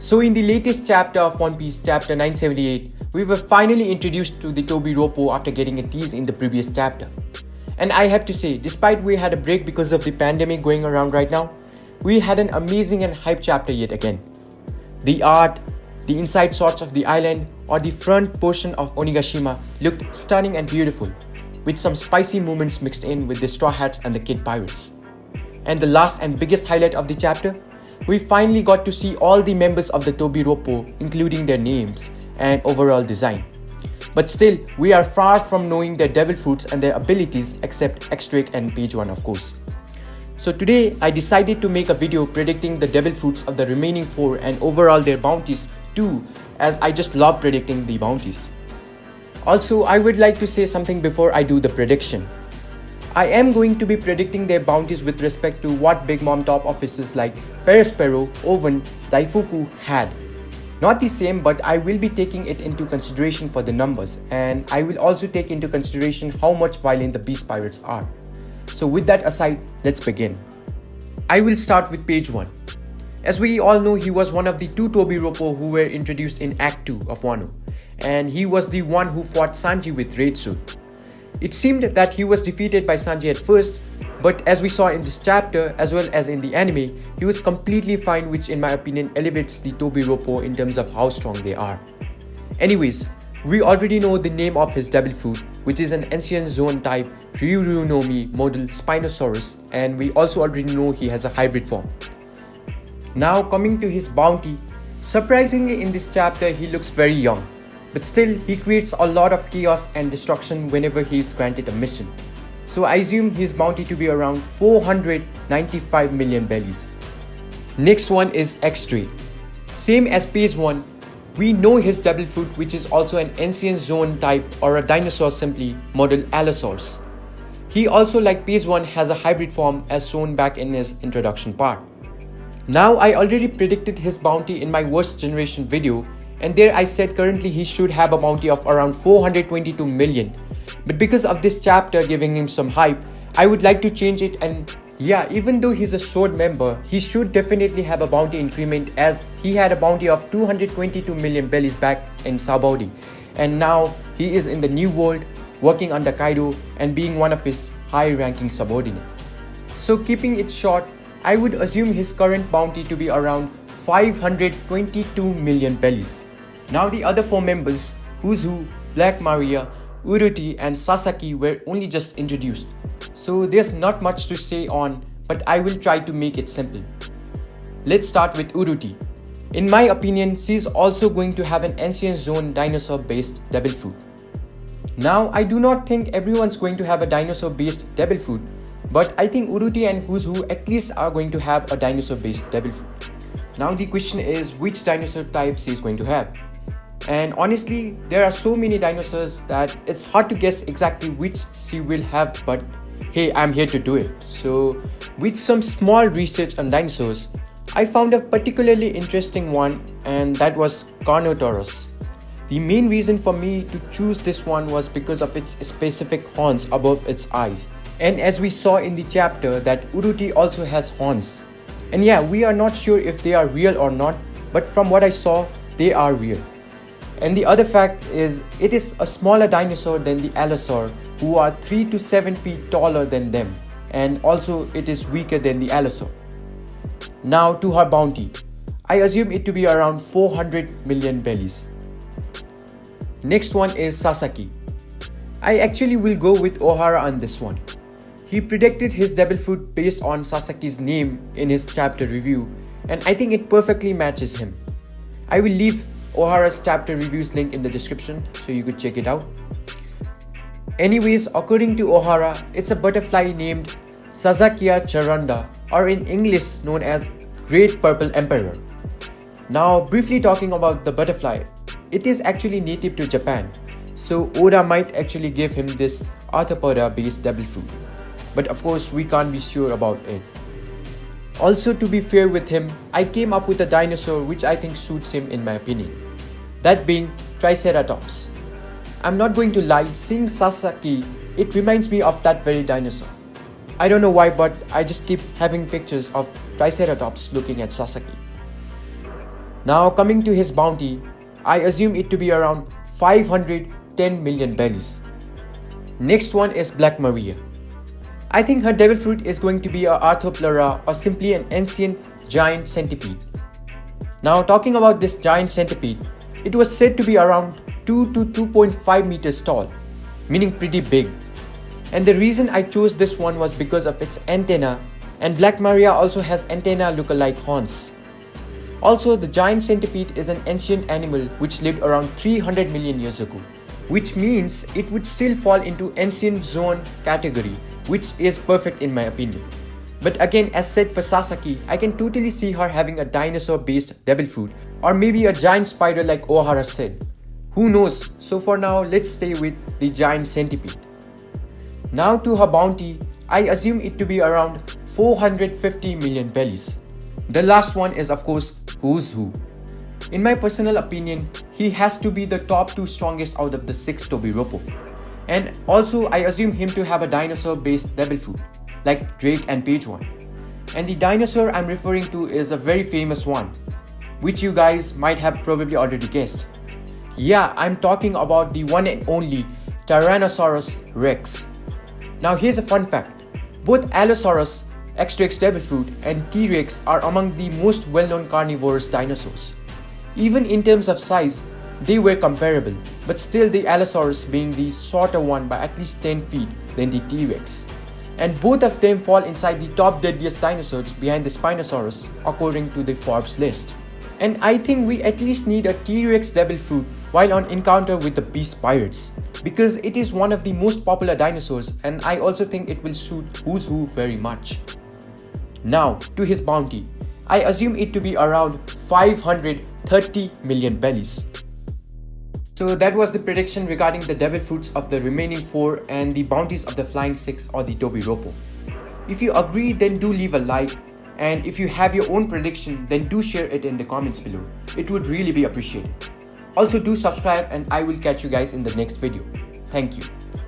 So in the latest chapter of One Piece, chapter 978, we were finally introduced to the Toby Roppo after getting a tease in the previous chapter. And I have to say, despite we had a break because of the pandemic going around right now, we had an amazing and hype chapter yet again. The art, the inside shots of the island, or the front portion of Onigashima looked stunning and beautiful, with some spicy moments mixed in with the Straw Hats and the Kid Pirates. And the last and biggest highlight of the chapter, we finally got to see all the members of the Toby Roppo, including their names and overall design. But still, we are far from knowing their devil fruits and their abilities except X-Drake and Page 1 of course. So today, I decided to make a video predicting the devil fruits of the remaining 4 and overall their bounties too, as I just love predicting the bounties. Also, I would like to say something before I do the prediction. I am going to be predicting their bounties with respect to what Big Mom top officers like Perospero, Oven, Daifuku had. Not the same, but I will be taking it into consideration for the numbers, and I will also take into consideration how much violent the Beast Pirates are. So with that aside, let's begin. I will start with Page 1. As we all know, he was one of the 2 Toby Roppo who were introduced in Act 2 of Wano, and he was the one who fought Sanji with Raid Suit. It seemed that he was defeated by Sanji at first, but as we saw in this chapter as well as in the anime, he was completely fine, which in my opinion elevates the Toby Roppo in terms of how strong they are. Anyways, we already know the name of his devil fruit, which is an ancient zone type Ryuryu no Mi model Spinosaurus, and we also already know he has a hybrid form. Now coming to his bounty, surprisingly in this chapter he looks very young. But still, he creates a lot of chaos and destruction whenever he is granted a mission. So I assume his bounty to be around 495 million bellies. Next one is X-Drake. Same as Page 1, we know his devil fruit, which is also an ancient zone type or a dinosaur simply model Allosaurus. He also, like Page 1, has a hybrid form as shown back in his introduction part. Now I already predicted his bounty in my worst generation video, and there I said currently he should have a bounty of around 422 million. But because of this chapter giving him some hype, I would like to change it, and yeah, even though he's a sword member, he should definitely have a bounty increment, as he had a bounty of 222 million bellies back in Sabaody. And now he is in the new world, working under Kaido and being one of his high-ranking subordinates. So keeping it short, I would assume his current bounty to be around 522 million bellies. Now the other 4 members, Who's Who, Black Maria, Uruti and Sasaki were only just introduced. So there's not much to say on, but I will try to make it simple. Let's start with Uruti. In my opinion, she's also going to have an ancient zone dinosaur based devil fruit. Now I do not think everyone's going to have a dinosaur based devil fruit, but I think Uruti and Who's Who at least are going to have a dinosaur based devil fruit. Now the question is which dinosaur type she is going to have. And honestly, there are so many dinosaurs that it's hard to guess exactly which she will have, but hey, I'm here to do it. So with some small research on dinosaurs, I found a particularly interesting one, and that was Carnotaurus. The main reason for me to choose this one was because of its specific horns above its eyes. And as we saw in the chapter that Uruti also has horns. And yeah, we are not sure if they are real or not, but from what I saw, they are real. And the other fact is, it is a smaller dinosaur than the Allosaur, who are 3 to 7 feet taller than them, and also it is weaker than the Allosaur. Now to her bounty, I assume it to be around 400 million bellies. Next one is Sasaki. I actually will go with Ohara on this one. He predicted his devil fruit based on Sasaki's name in his chapter review, and I think it perfectly matches him. I will leave Ohara's chapter reviews link in the description so you could check it out. Anyways, according to Ohara, it's a butterfly named Sazakia Charanda, or in English known as Great Purple Emperor. Now briefly talking about the butterfly, it is actually native to Japan, so Oda might actually give him this arthropoda based devil fruit. But of course we can't be sure about it. Also, to be fair with him, I came up with a dinosaur which I think suits him in my opinion. That being Triceratops. I'm not going to lie, seeing Sasaki, it reminds me of that very dinosaur. I don't know why, but I just keep having pictures of Triceratops looking at Sasaki. Now coming to his bounty, I assume it to be around 510 million bellies. Next one is Black Maria. I think her devil fruit is going to be a Arthropleura or simply an ancient giant centipede. Now talking about this giant centipede, it was said to be around 2 to 2.5 meters tall, meaning pretty big. And the reason I chose this one was because of its antenna, and Black Maria also has antenna look-alike horns. Also, the giant centipede is an ancient animal which lived around 300 million years ago, which means it would still fall into ancient zone category, which is perfect in my opinion. But again, as said for Sasaki, I can totally see her having a dinosaur-based devil fruit or maybe a giant spider like Ohara said. Who knows? So for now, let's stay with the giant centipede. Now to her bounty, I assume it to be around 450 million bellies. The last one is of course Who's Who. In my personal opinion, he has to be the top 2 strongest out of the 6 Tobiropo. And also I assume him to have a dinosaur-based devil fruit, like Drake and Page 1. And the dinosaur I'm referring to is a very famous one, which you guys might have probably already guessed. Yeah, I'm talking about the one and only Tyrannosaurus Rex. Now here's a fun fact. Both Allosaurus, X-Rex devil fruit, and T-Rex are among the most well-known carnivorous dinosaurs. Even in terms of size, they were comparable, but still the Allosaurus being the shorter one by at least 10 feet than the T-Rex. And both of them fall inside the top deadliest dinosaurs behind the Spinosaurus according to the Forbes list. And I think we at least need a T-Rex devil fruit while on encounter with the Beast Pirates, because it is one of the most popular dinosaurs and I also think it will suit Who's Who very much. Now to his bounty, I assume it to be around 530 million bellies. So that was the prediction regarding the devil fruits of the remaining 4 and the bounties of the Flying 6 or the Tobiropo. If you agree, then do leave a like, and if you have your own prediction, then do share it in the comments below. It would really be appreciated. Also do subscribe and I will catch you guys in the next video. Thank you.